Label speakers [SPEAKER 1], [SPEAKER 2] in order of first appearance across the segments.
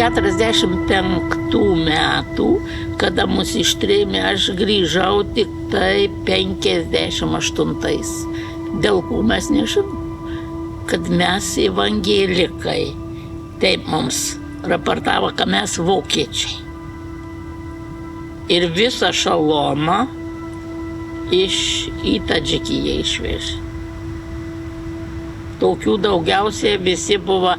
[SPEAKER 1] 45 metų, kada mus ištrėmė, aš grįžau tik tai 58. Dėl ko mes nežinom, kad mes evangelikai. Taip mums raportavo, kad mes vokiečiai. Ir visą šalomą į Tadžikiją išvežė. Tokių daugiausiai visi buvo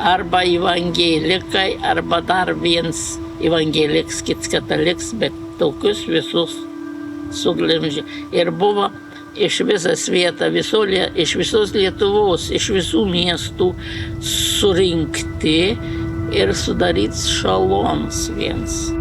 [SPEAKER 1] arba evangelikai, arba dar viens evangeliks, kits kataliks, bet tokius visus suglemžė. Ir buvo iš visas vieta, iš visos Lietuvos, iš visų miestų surinkti ir sudaryts šaloms viens.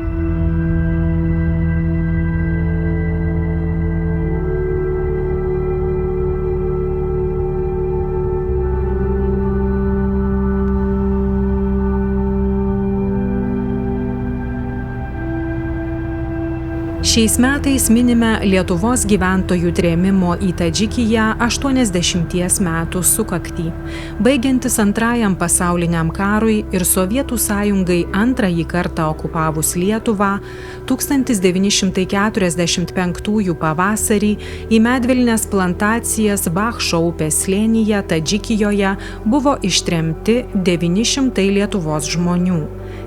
[SPEAKER 2] Šiais metais minime Lietuvos gyventojų trėmimo į Tadžikiją 80 metų sukaktį. Baigiantis Antrajam pasauliniam karui ir Sovietų sąjungai antrąjį kartą okupavus Lietuvą, 1945 pavasarį į medvilnės plantacijas Bakšo upės slėnyje Tadžikijoje buvo ištremti 900 Lietuvos žmonių.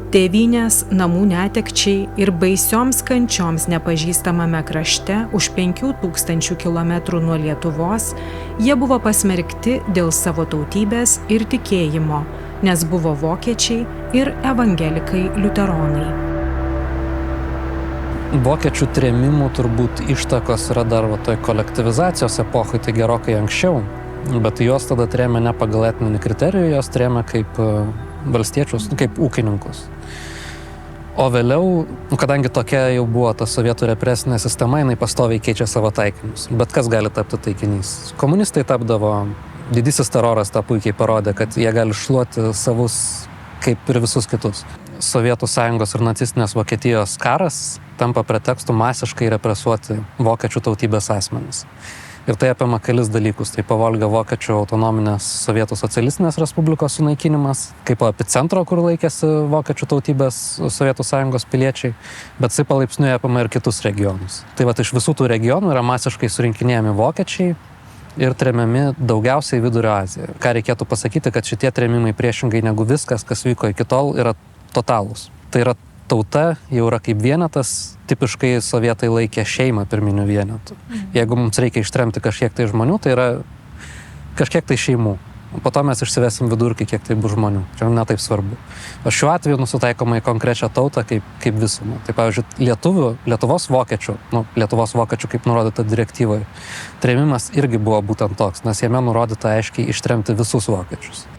[SPEAKER 2] Tėvynės, namų netekčiai ir baisioms kančioms nepažįstamame krašte už 5000 kilometrų nuo Lietuvos jie buvo pasmerkti dėl savo tautybės ir tikėjimo, nes buvo vokiečiai ir evangelikai liuteronai.
[SPEAKER 3] Vokiečių trėmimų turbūt ištakos yra dar toj kolektyvizacijos epochai, tai gerokai anksčiau, bet juos tada trėmė ne pagal etninį kriterijų, juos trėmė kaip valstiečius, kaip ūkininkus. O vėliau, kadangi tokia jau buvo ta sovietų represinė sistema, jinai pastoviai keičia savo taikinius. Bet kas gali tapti taikinys? Komunistai tapdavo, didysis teroras tą puikiai parodė, kad jie gali šluoti savus kaip ir visus kitus. Sovietų sąjungos ir nacistinės Vokietijos karas tampa pretekstu masiškai represuoti vokiečių tautybės asmenis. Ir tai apima kelis dalykus. Tai Pavolgio vokiečių autonominės Sovietų socialistinės respublikos sunaikinimas, kaip epicentro, kur laikėsi vokiečių tautybės Sovietų sąjungos piliečiai, bet tai palaipsniui apima ir kitus regionus. Tai iš visų tų regionų yra masiškai surinkinėjami vokiečiai ir tremiami daugiausiai Vidurio Azijoje. Ką reikėtų pasakyti, kad šitie tremimai priešingai negu viskas, kas vyko iki tol, yra totalūs. Tai yra tauta jau yra kaip vienetas, tipiškai sovietai laikė šeimą pirminių vienetų. Jeigu mums reikia ištremti kažkiek tai žmonių, tai yra kažkiek tai šeimų. Po to mes išsivesim vidurkį, kiek tai bus žmonių. Čia ne taip svarbu. O šiuo atveju nusitaikoma į konkrečią tautą kaip visumą. Tai pavyzdžiui, Lietuvos vokiečių kaip nurodyta direktyvoje, trėmimas irgi buvo būtent toks, nes jame nurodyta aiškiai ištremti visus vokiečius.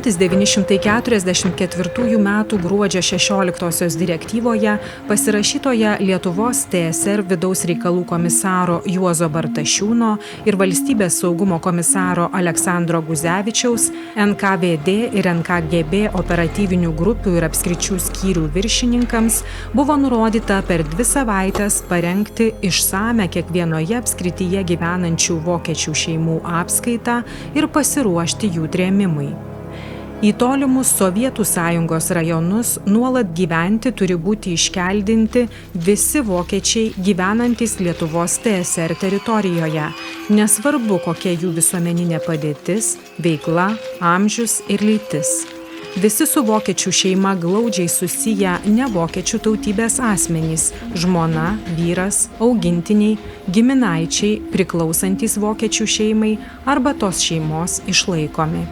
[SPEAKER 2] 1944 m. gruodžio 16 direktyvoje pasirašytoje Lietuvos TSR vidaus reikalų komisaro Juozo Bartašiūno ir valstybės saugumo komisaro Aleksandro Guzevičiaus, NKVD ir NKGB operatyvinių grupių ir apskričių skyrių viršininkams buvo nurodyta per 2 savaites parengti išsamią kiekvienoje apskrityje gyvenančių vokiečių šeimų apskaitą ir pasiruošti jų trėmimui. Į tolimus Sovietų sąjungos rajonus nuolat gyventi turi būti iškeldinti visi vokiečiai gyvenantys Lietuvos TSR teritorijoje, nesvarbu kokia jų visuomeninė padėtis, veikla, amžius ir lytis. Visi su vokiečių šeima glaudžiai susiję ne vokiečių tautybės asmenys – žmona, vyras, augintiniai, giminaičiai priklausantys vokiečių šeimai arba tos šeimos išlaikomi.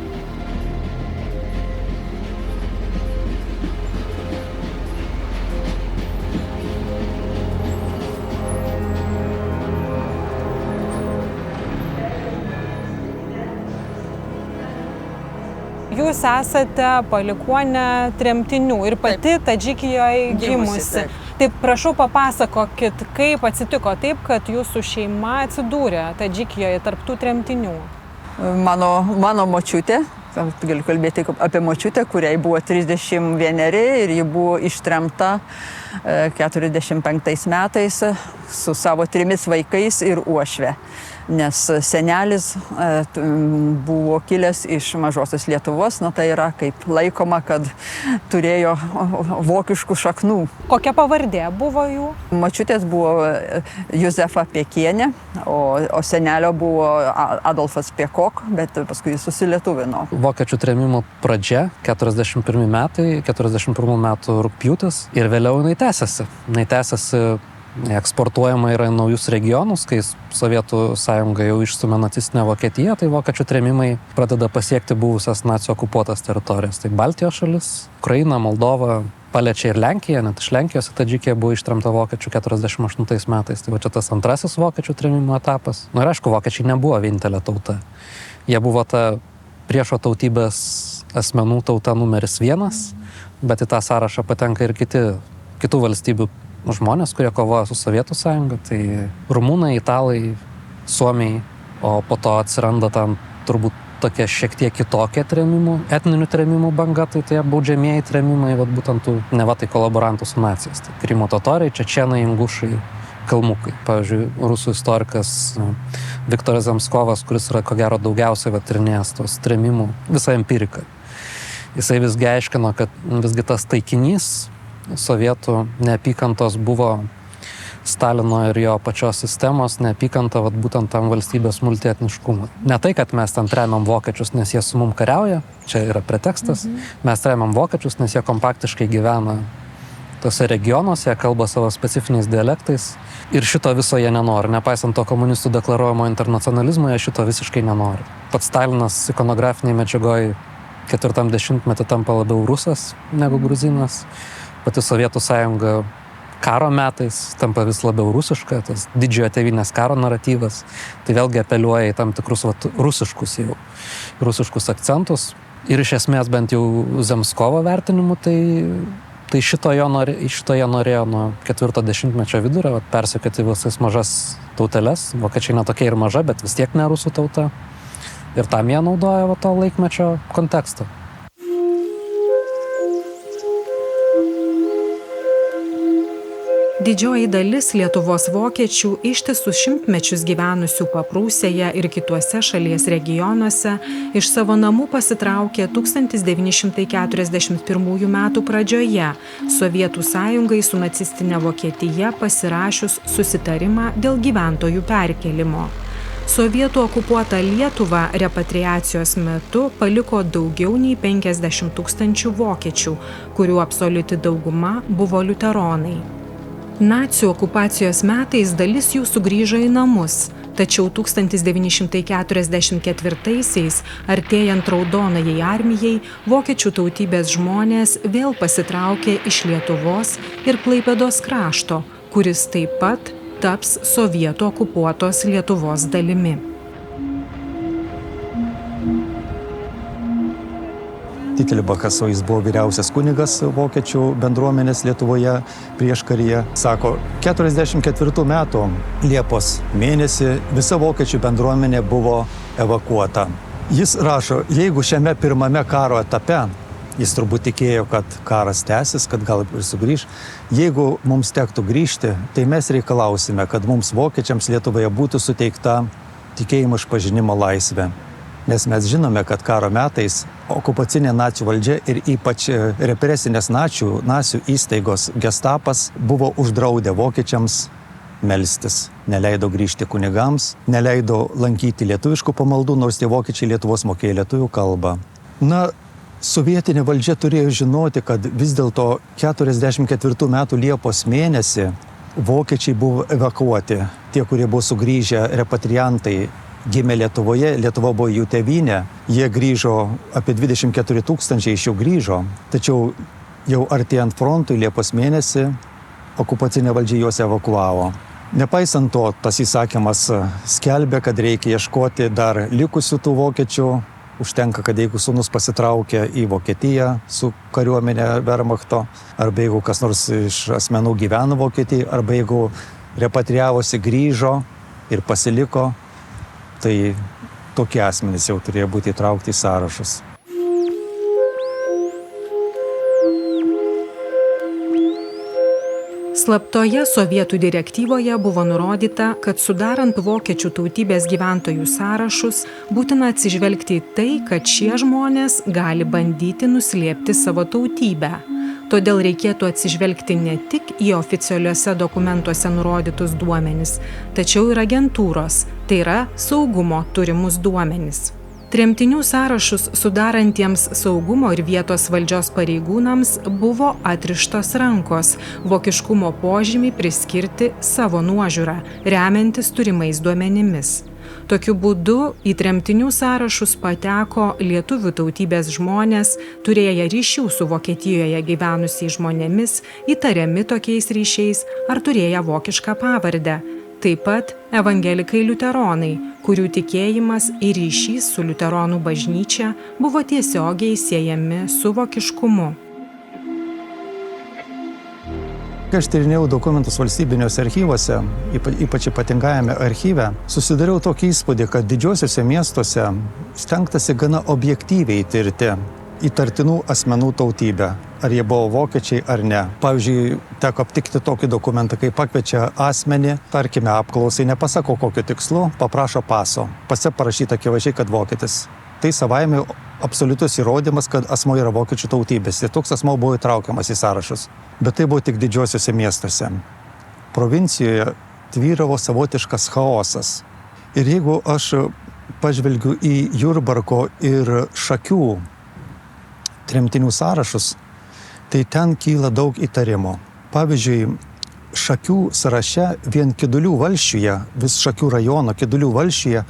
[SPEAKER 4] Jūs esate palikuonė tremtinių ir pati Tadžikijoje gimusi. Taip, prašau papasakokit, kaip atsitiko taip, kad jūsų šeima atsidūrė Tadžikijoje tarp tų tremtinių.
[SPEAKER 5] Mano močiutė, galiu kalbėti apie močiutę, kuriai buvo 31 ir ji buvo ištremta 45 metais su savo 3 vaikais ir uošve. nes senelis buvo kilęs iš Mažosios Lietuvos, tai yra kaip laikoma, kad turėjo vokiškų šaknų.
[SPEAKER 4] Kokia pavardė buvo jų?
[SPEAKER 5] Močiutės buvo Juzefa Piekienė, o senelio buvo Adolfas Piekok, bet paskui jis susilietuvino.
[SPEAKER 3] Vokiečių trėmimo pradžia, 41 metai, 41 metų rugpjūtis ir vėliau jinai tęsiasi. Jinai tęsiasi, eksportuojama yra į naujus regionus, kai Sovietų sąjunga jau išstumė nacistinę Vokietiją, tai vokiečių trėmimai pradeda pasiekti buvusias nacių okupuotas teritorijas. Tai Baltijos šalis, Ukraina, Moldova, paliečia ir Lenkiją, net iš Lenkijos į Tadžikiją buvo ištremta vokiečių 48 metais. Tai va čia tas antrasis vokiečių trėmimo etapas. Na ir aišku, vokiečiai nebuvo vienintelė tauta. Jie buvo ta priešo tautybės asmenų tauta numeris 1, bet į tą sąrašą patenka ir kitų valstybių žmonės, kurie kovoja su Sovietų sąjunga. Tai rumūnai, italai, suomiai, o po to atsiranda tam turbūt tokia šiek tiek kitokia trėmimų, etninių trėmimų banga, tai tie baudžiamieji trėmimai, vat būtent tų neva tai kolaborantų su nacijos. Tai Krymo totoriai, čečėnai, ingušai, kalmukai. Pavyzdžiui, rusų istorikas Viktoras Zemskovas, kuris yra ko gero daugiausiai tyrinėjęs tos trėmimų, visą empiriką. Jisai visgi aiškino, kad visgi tas taikinys sovietų neapykantos buvo Stalino ir jo pačios sistemos neapykanta vat būtent tam valstybės multietniškumui. Ne tai, kad mes ten tremiam vokiečius, nes jie su mum kariauja, čia yra pretekstas, mes tremiam vokiečius, nes jie kompaktiškai gyvena tose regionuose, jie kalba savo specifiniais dialektais ir šito viso jie nenori. Nepaisant to komunistų deklaruojamo internacionalizmo, jie šito visiškai nenori. Pats Stalinas ikonografiniai medžiagoj 40-metį tampa labiau rusas negu gruzinas. Pati Sovietų sąjunga karo metais tampa vis labiau rusiška, tas didžiojo tėvynės karo naratyvas. Tai vėlgi apeliuoja į tam tikrus rusiškus akcentus. Ir iš esmės bent jau Zemskovo vertinimu, tai šito jie norėjo nuo 40-mečio vidurio persekioti visas mažas tauteles. Vokiečiai netokia ir maža, bet vis tiek ne rusų tauta. Ir tam jie naudoja to laikmečio kontekstą.
[SPEAKER 2] Didžioji dalis Lietuvos vokiečių ištisus šimtmečius gyvenusių Paprūsėje ir kituose šalies regionuose iš savo namų pasitraukė 1941 metų pradžioje Sovietų sąjungai su nacistinė Vokietija pasirašius susitarimą dėl gyventojų perkelimo. Sovietų okupuotą Lietuvą repatriacijos metu paliko daugiau nei 50 000 vokiečių, kurių absoliuti dauguma buvo liuteronai. Nacių okupacijos metais dalis jų sugrįžo į namus, tačiau 1944-aisiais, artėjant Raudonajai armijai, vokiečių tautybės žmonės vėl pasitraukė iš Lietuvos ir Klaipėdos krašto, kuris taip pat taps sovietų okupuotos Lietuvos dalimi.
[SPEAKER 6] Tikelbachas, o jis buvo vyriausias kunigas vokiečių bendruomenės Lietuvoje prieškaryje, sako, 44 metų Liepos mėnesį visa vokiečių bendruomenė buvo evakuota. Jis rašo, jeigu šiame pirmame karo etape, jis turbūt tikėjo, kad karas tęsis, kad gal ir sugrįš, jeigu mums tektų grįžti, tai mes reikalausime, kad mums vokiečiams Lietuvoje būtų suteikta tikėjimo išpažinimo laisvė. Nes mes žinome, kad karo metais okupacinė nacių valdžia ir ypač represinės nacių įstaigos Gestapas buvo uždraudę vokiečiams melstis. Neleido grįžti kunigams, neleido lankyti lietuviškų pamaldų, nors tie vokiečiai Lietuvos mokėjo lietuvių kalbą. Na, sovietinė valdžia turėjo žinoti, kad vis dėlto 44 metų Liepos mėnesį vokiečiai buvo evakuoti. Tie, kurie buvo sugrįžę repatriantai, gimė Lietuvoje, Lietuva buvo jų tėvynė, jie grįžo, apie 24 000 iš jų grįžo, tačiau jau artėjant frontui Liepos mėnesį okupacinė valdžia juos evakuavo. Nepaisant to, tas įsakymas skelbė, kad reikia ieškoti dar likusių tų vokiečių, užtenka, kad jeigu sūnus pasitraukia į Vokietiją su kariuomenė Wehrmachto, arba jeigu kas nors iš asmenų gyveno Vokietijoje, arba jeigu repatriavosi, grįžo ir pasiliko, tai tokie asmenys jau turėjo būti įtraukti į sąrašus.
[SPEAKER 2] Slaptoje sovietų direktyvoje buvo nurodyta, kad sudarant vokiečių tautybės gyventojų sąrašus būtina atsižvelgti į tai, kad šie žmonės gali bandyti nuslėpti savo tautybę. Todėl reikėtų atsižvelgti ne tik į oficialiuose dokumentuose nurodytus duomenis, tačiau ir agentūros, tai yra saugumo turimus duomenis. Tremtinių sąrašus sudarantiems saugumo ir vietos valdžios pareigūnams buvo atrištos rankos, vokiškumo požymį priskirti savo nuožiūrą, remiantis turimais duomenimis. Tokiu būdu į tremtinių sąrašus pateko lietuvių tautybės žmonės, turėję ryšių su Vokietijoje gyvenusiais žmonėmis, įtariami tokiais ryšiais ar turėję vokišką pavardę. Taip pat evangelikai liuteronai, kurių tikėjimas ir ryšys su liuteronų bažnyčia buvo tiesiogiai siejami su vokiškumu.
[SPEAKER 6] Kai aš tyrinėjau dokumentus valstybiniuose archyvuose, ypač ypatingajame archyve, susidariau tokį įspūdį, kad didžiuosiuose miestuose stengtasi gana objektyviai tirti įtartinų asmenų tautybę, ar jie buvo vokiečiai ar ne. Pavyzdžiui, teko aptikti tokį dokumentą, kai pakviečia asmenį, tarkime, apklausai, nepasako kokiu tikslu, paprašo paso. Pase parašyta akivaizdžiai, kad vokietis. Tai savaime absoliutus įrodymas, kad asmuo yra vokiečių tautybės ir toks asmuo buvo įtraukiamas į sąrašus. Bet tai buvo tik didžiuosiuose miestuose. Provincijoje tvyravo savotiškas chaosas. Ir jeigu aš pažvelgiu į Jurbarko ir Šakių tremtinių sąrašus, tai ten kyla daug įtarimų. Pavyzdžiui, Šakių sąraše vien Kidulių valsčiuje, vis Šakių rajono Kidulių valsčiuje,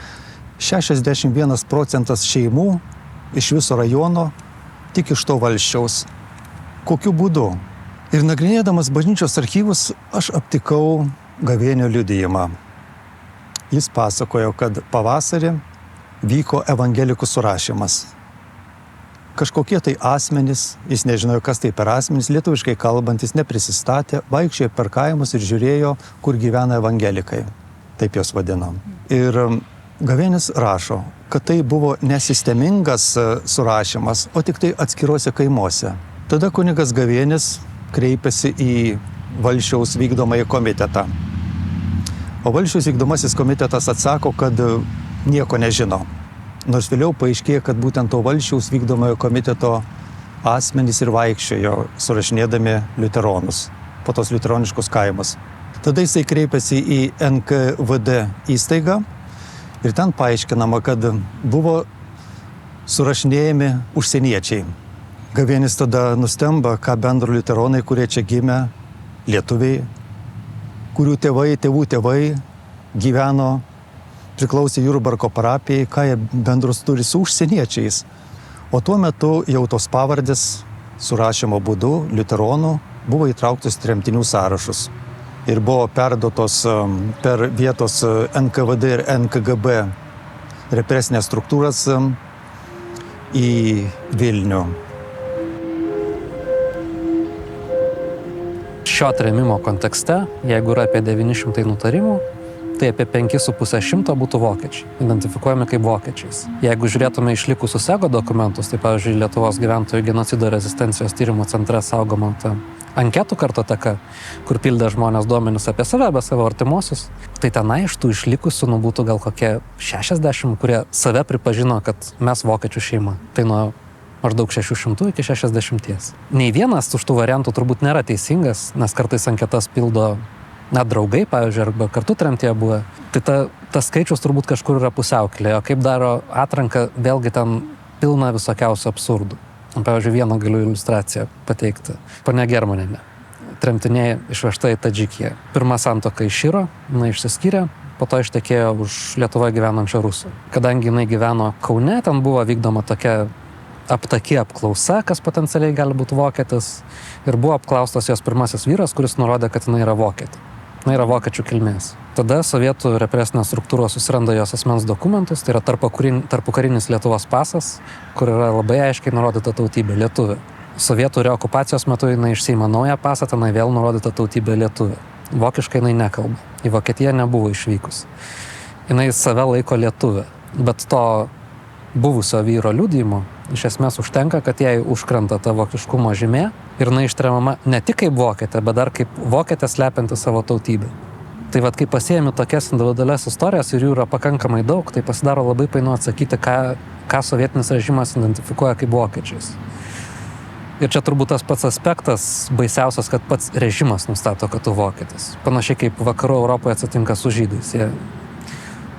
[SPEAKER 6] 61% šeimų iš viso rajono tik iš to valsčiaus. Kokiu būdu? Ir nagrinėdamas bažnyčios archyvus, aš aptikau Gavėnio liudijimą. Jis pasakojo, kad pavasarį vyko evangelikų surašymas. Kažkokie tai asmenys, jis nežinojo, kas tai per asmenys, lietuviškai kalbantis, neprisistatė, vaikščiojo per kaimus ir žiūrėjo, kur gyvena evangelikai. Taip jos vadino. Ir Gavėnis rašo, kad tai buvo nesistemingas surašymas, o tik tai atskiruose kaimuose. Tada kunigas Gavėnis kreipėsi į Valsčiaus vykdomąjį komitetą. O Valsčiaus vykdomasis komitetas atsako, kad nieko nežino. Nors vėliau paaiškėjo, kad būtent to Valsčiaus vykdomojo komiteto asmenys ir vaikščiojo, surašinėdami liuteronus, po tos liuteroniškus kaimus. Tada jisai kreipėsi į NKVD įstaigą ir ten paaiškinama, kad buvo surašinėjami užsieniečiai. Gavėnis tada nustemba, ką bendro liuteronai, kurie čia gimė, lietuviai, kurių tėvų tėvai gyveno, priklausė Jurbarko parapijai, ką jie bendrus turi su užsieniečiais. O tuo metu jau tos pavardės surašymo būdu liuteronų buvo įtrauktos tremtinių sąrašus. Ir buvo perduotos per vietos NKVD ir NKGB represinės struktūras į Vilnių.
[SPEAKER 3] Šio trėmimo kontekste, jeigu yra apie 900 nutarimų, tai apie 5,5 būtų vokiečiai, identifikuojami kaip vokiečiais. Jeigu žiūrėtume išlikusius EGO dokumentus, tai pavyzdžiui Lietuvos gyventojų genocido rezistencijos tyrimų centre saugoma ta anketų kartoteka, kur pildė žmonės duomenis apie save, apie savo artimuosius, tai tenai iš tų išlikusių būtų gal kokie 60, kurie save pripažino, kad mes vokiečių šeima. Tai nuo maždaug 600 iki 60. Nei vienas iš tų variantų turbūt nėra teisingas, nes kartais anketas pildo net draugai, pavyzdžiui, arba kartu tremtyje buvę. Tai tas skaičius turbūt kažkur yra pusiaukelėje, o kaip daro atranką, vėlgi ten pilna visokiausių absurdų. Pavyzdžiui, vieną galiu iliustraciją pateikti. Ponia Germanienė, tremtinė išvežta į Tadžikiją. Pirma santuoka iširo, jinai išsiskyrė, po to ištekėjo už Lietuvoje gyvenančią rusų. Kadangi jinai gyveno Kaune, ten buvo vykdoma tokia aptaki apklausa, kas potencialiai gali būti vokietis, ir buvo apklaustas jos pirmasis vyras, kuris nurodė, kad jinai yra vokietė. Jinai yra vokiečių kilmės. Tada sovietų represinės struktūros susiranda jos asmens dokumentus, tai yra tarpukarinis Lietuvos pasas, kur yra labai aiškiai nurodyta tautybė lietuvė. Sovietų reokupacijos metu jinai išsiima naują pasą, tenai vėl nurodyta tautybė lietuvė. Vokiškai jinai nekalba. Į Vokietiją nebuvo išvykus. Jinai save laiko lietuvė, bet to buvusio vyro liudijimo Iš esmės užtenka, kad jai užkrenta ta vokiškumo žymė ir jinai ištremiama ne tik kaip vokietė, bet dar kaip vokietė slepianti savo tautybę. Tai vat, kai pasiemi tokias individualias istorijas ir jų yra pakankamai daug, tai pasidaro labai painu atsakyti, ką sovietinis režimas identifikuoja kaip vokiečiais. Ir čia turbūt tas pats aspektas baisiausias, kad pats režimas nustato, kad tu vokietis. Panašiai kaip vakarų Europoje atsitinka su žydais. Jie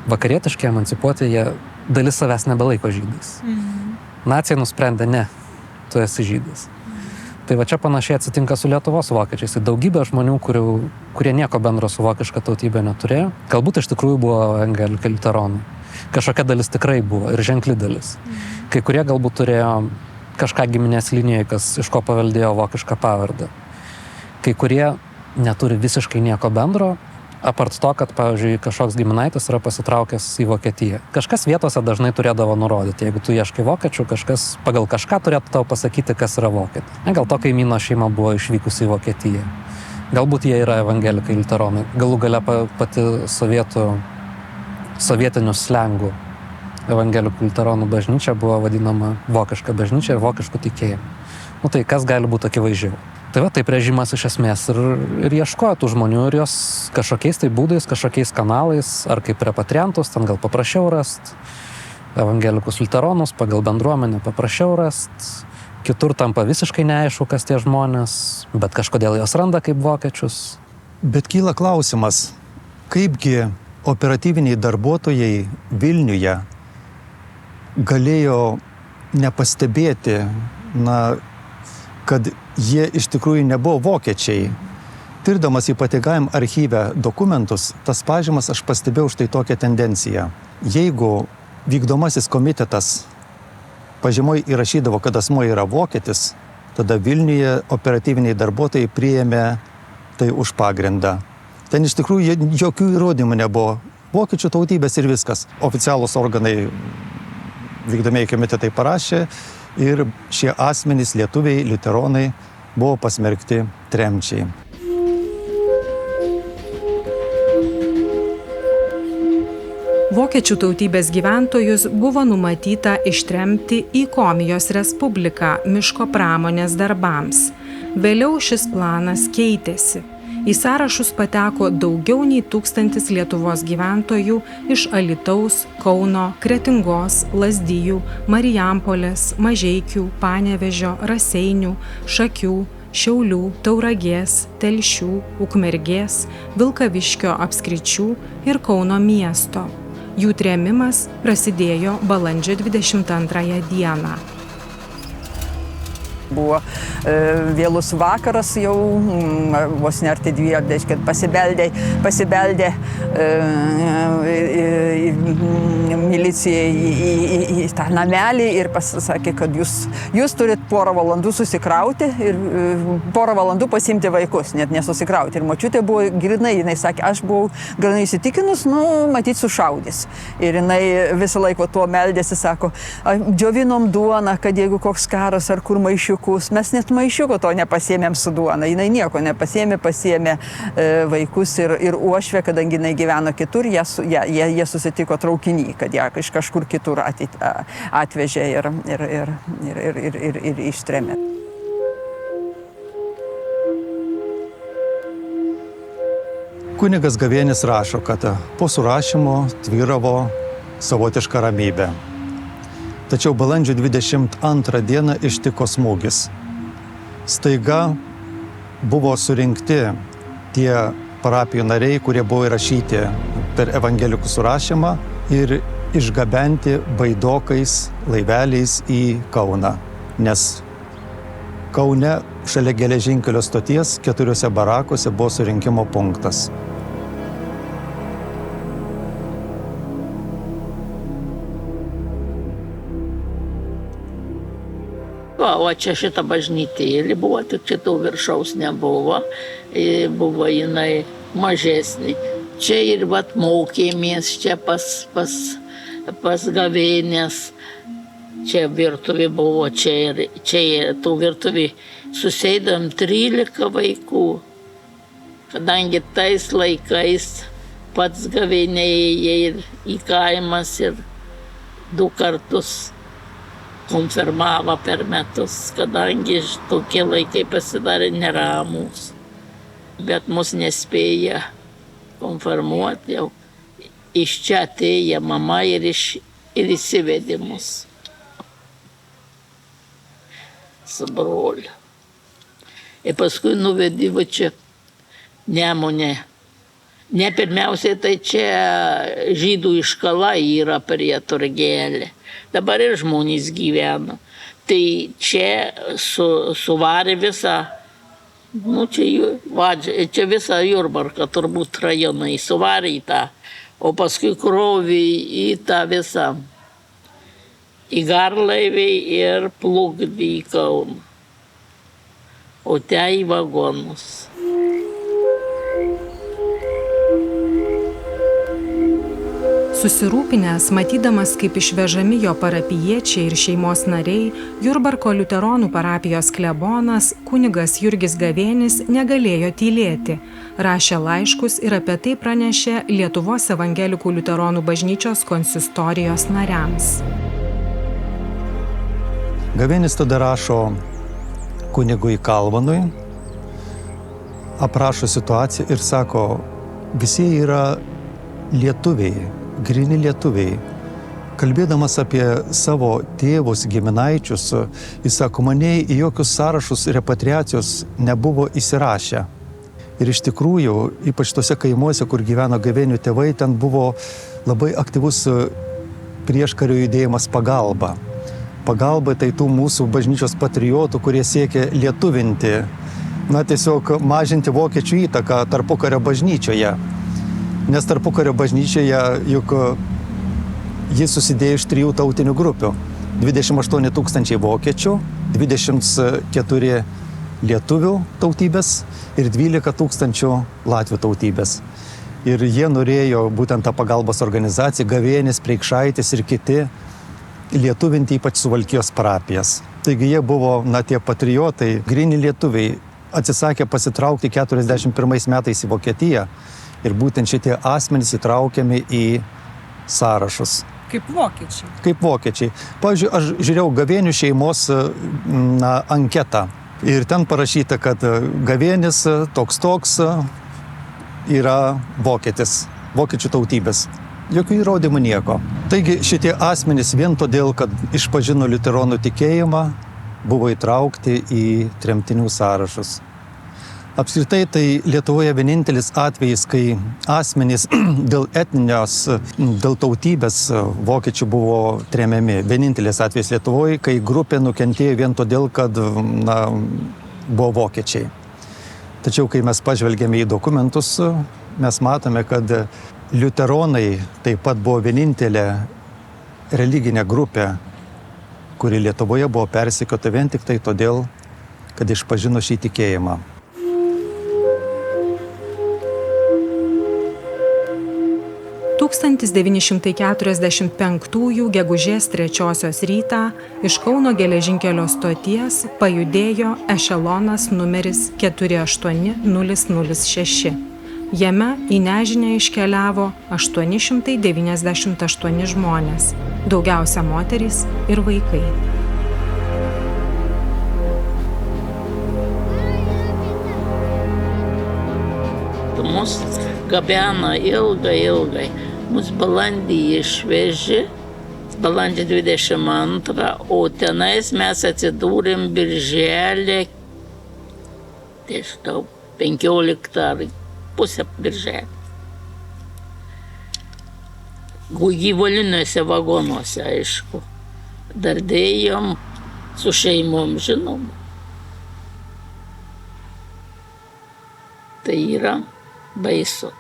[SPEAKER 3] vakarietiškai emancipuoti, jie dalis savęs nebelaiko žydais. Nacija nusprendė, ne, tu esi žydas. Tai va čia panašiai atsitinka su Lietuvos vokiečiais. Tai daugybė žmonių, kurie nieko bendro su vokiška tautybė neturėjo, galbūt iš tikrųjų buvo evangelikai liuteronai. Kažkokia dalis tikrai buvo ir ženkli dalis. Kai kurie galbūt turėjo kažką giminės linijoje, kas iš ko paveldėjo vokišką pavardę. Kai kurie neturi visiškai nieko bendro, apart to, kad, pavyzdžiui, kažkoks giminaitis yra pasitraukęs į Vokietiją. Kažkas vietose dažnai turėdavo nurodyti. Jeigu tu ieškai vokiečių, kažkas pagal kažką turėtų tau pasakyti, kas yra vokietė. Gal to kaimyno šeima buvo išvykusi į Vokietiją. Galbūt jie yra evangelikai liuteronai. Galų gale pati sovietinių slengų evangelikų liuteronų bažnyčia buvo vadinama vokiška bažnyčia ir vokiškų tikėjimų. Tai kas gali būti akivaizdžiau? Tai va, taip režimas iš esmės ir ieškojo tų žmonių ir jos kažkokiais tai būdais, kažkokiais kanalais, ar kaip repatriantus, ten gal paprasčiau rast, evangelikus liuteronus pagal bendruomenę paprasčiau rast, kitur tampa visiškai neaišku, kas tie žmonės, bet kažkodėl jos randa kaip vokiečius.
[SPEAKER 6] Bet kyla klausimas, kaipgi operatyviniai darbuotojai Vilniuje galėjo nepastebėti, kad jie iš tikrųjų nebuvo vokiečiai. Tirdamas ypatingajam archyve dokumentus, tas pažymas aš pastebėjau štai tokią tendenciją. Jeigu vykdomasis komitetas pažymoj įrašydavo, kad asmuo yra vokietis, tada Vilniuje operatyviniai darbuotojai priėmė tai už pagrindą. Ten iš tikrųjų jokių įrodymų nebuvo. Vokiečių tautybės ir viskas. Oficialūs organai vykdomieji komitetai parašė ir šie asmenys, lietuviai, liuteronai, buvo pasmerkti tremčiai.
[SPEAKER 2] Vokiečių tautybės gyventojus buvo numatyta ištremti į Komijos Respubliką miško pramonės darbams. Vėliau šis planas keitėsi. Į sąrašus pateko daugiau nei 1000 Lietuvos gyventojų iš Alytaus, Kauno, Kretingos, Lazdijų, Marijampolės, Mažeikių, Panevėžio, Raseinių, Šakių, Šiaulių, Tauragės, Telšių, Ukmergės, Vilkaviškio apskričių ir Kauno miesto. Jų trėmimas prasidėjo balandžio 22 dieną.
[SPEAKER 5] Buvo vėlus vakaras jau, vos nerti 2, kad pasibeldė milicija į tą namelį ir pasakė, kad jūs turit porą valandų susikrauti ir porą valandų pasiimti vaikus, net nesusikrauti. Ir močiutė buvo grinai, jinai sakė, aš buvau grinai įsitikinus, matyt sušaudys. Ir jinai visą laiką tuo meldėsi, sako, džiovinom duoną, kad jeigu koks karas ar kur maišiukus, mes net maišiuko to nepasiėmėm su duona. Jinai nieko nepasiėmė, pasiėmė vaikus ir uošvę, kadangi jinai gyveno kitur, jie susitiko traukinį, kad ją iš kažkur kitur atvežė ir ištrėmė.
[SPEAKER 6] Kunigas Gavėnis rašo, kad po surašymo tvyravo savotiška ramybė. Tačiau balandžio 22 dieną ištiko smūgis. Staiga buvo surinkti tie parapijų nariai, kurie buvo įrašyti per evangelikų surašymą ir išgabenti baidokais laiveliais į Kauną. Nes Kaune šalia geležinkelio stoties 4 barakuose buvo surinkimo punktas.
[SPEAKER 1] O čia šita bažnytėlė buvo, tik šito viršaus nebuvo, buvo jinai mažesnė. Čia ir mokėmės, čia pas Gavėnės, čia virtuvė buvo, čia tų virtuvė susėdam 13 vaikų, kadangi tais laikais pats Gavėnė ėjo į kaimas ir 2 kartus konfirmavo per metus, kadangi tokie laikai pasidarė neramus. Bet mus nespėja konfirmuoti jau. Iš čia atėjo mama ir įsivedė mus su broliu. Ir paskui nuvedė va čia Nemune. Ne pirmiausiai tai čia žydų iškala yra prie Turgelė. Dabar ir žmonės gyvena. Tai čia suvarė visą, čia visą Jurbarką, turbūt rajonai, suvarė į tą. O paskui krovė į tą visą, į garlaivį ir plukdė į Kauną. O ten į vagonus.
[SPEAKER 2] Susirūpinęs, matydamas, kaip išvežami jo parapijiečiai ir šeimos nariai, Jurbarko liuteronų parapijos klebonas kunigas Jurgis Gavėnis negalėjo tylėti. Rašė laiškus ir apie tai pranešė Lietuvos evangelikų liuteronų bažnyčios konsistorijos nariams.
[SPEAKER 6] Gavėnis tada rašo kunigui Kalvanui, aprašo situaciją ir sako, visi yra lietuviai, gryni lietuviai. Kalbėdamas apie savo tėvus, giminaičius, jis sako, mane į jokius sąrašus repatriacijos nebuvo įsirašę. Ir iš tikrųjų, ypač tose kaimuose, kur gyveno Gavėnių tėvai, ten buvo labai aktyvus prieškario judėjimas Pagalba. Pagalba tai tų mūsų bažnyčios patriotų, kurie siekia lietuvinti, tiesiog mažinti vokiečių įtaką tarpukario bažnyčioje. Nes tarpukario bažnyčioje juk jis susidėjo iš 3 tautinių grupių. 28 000 vokiečių, 24 lietuvių tautybės ir 12 000 latvių tautybės. Ir jie norėjo būtent tą pagalbos organizaciją, Gavėnis, Preikšaitis ir kiti, lietuvinti ypač Suvalkijos parapijas. Taigi jie buvo, tie patriotai, gryni lietuviai, atsisakė pasitraukti 41 metais į Vokietiją. Ir būtent šitie asmenys įtraukiami į sąrašus.
[SPEAKER 4] Kaip vokiečiai.
[SPEAKER 6] Kaip vokiečiai. Pavyzdžiui, aš žiūrėjau Gavėnių šeimos anketą. Ir ten parašyta, kad Gavėnis toks yra vokietis, vokiečių tautybės. Jokių įrodymų nieko. Taigi šitie asmenys vien todėl, kad išpažino liuteronų tikėjimą, buvo įtraukti į tremtinių sąrašus. Apskritai tai Lietuvoje vienintelis atvejis, kai asmenys dėl dėl tautybės vokiečių buvo tremiami. Vienintelis atvejis Lietuvoje, kai grupė nukentėjo vien todėl, kad buvo vokiečiai. Tačiau, kai mes pažvelgėme į dokumentus, mes matome, kad liuteronai taip pat buvo vienintelė religinė grupė, kuri Lietuvoje buvo persekiota vien tik tai todėl, kad išpažino šį tikėjimą.
[SPEAKER 2] 1945 gegužės 3 rytą iš Kauno geležinkelio stoties pajudėjo ešelonas numeris 48006. Jame į nežinią iškeliavo 898 žmonės, daugiausia moterys ir vaikai.
[SPEAKER 1] Mus gabena ilgai. Mus balandį išvežė, balandį 22, o tenais mes atsidūrėm birželį, 15 ar pusę birželį. Gyvuliniuose vagonuose, aišku. Dardėjom su šeimom, žinom. Tai yra baisu.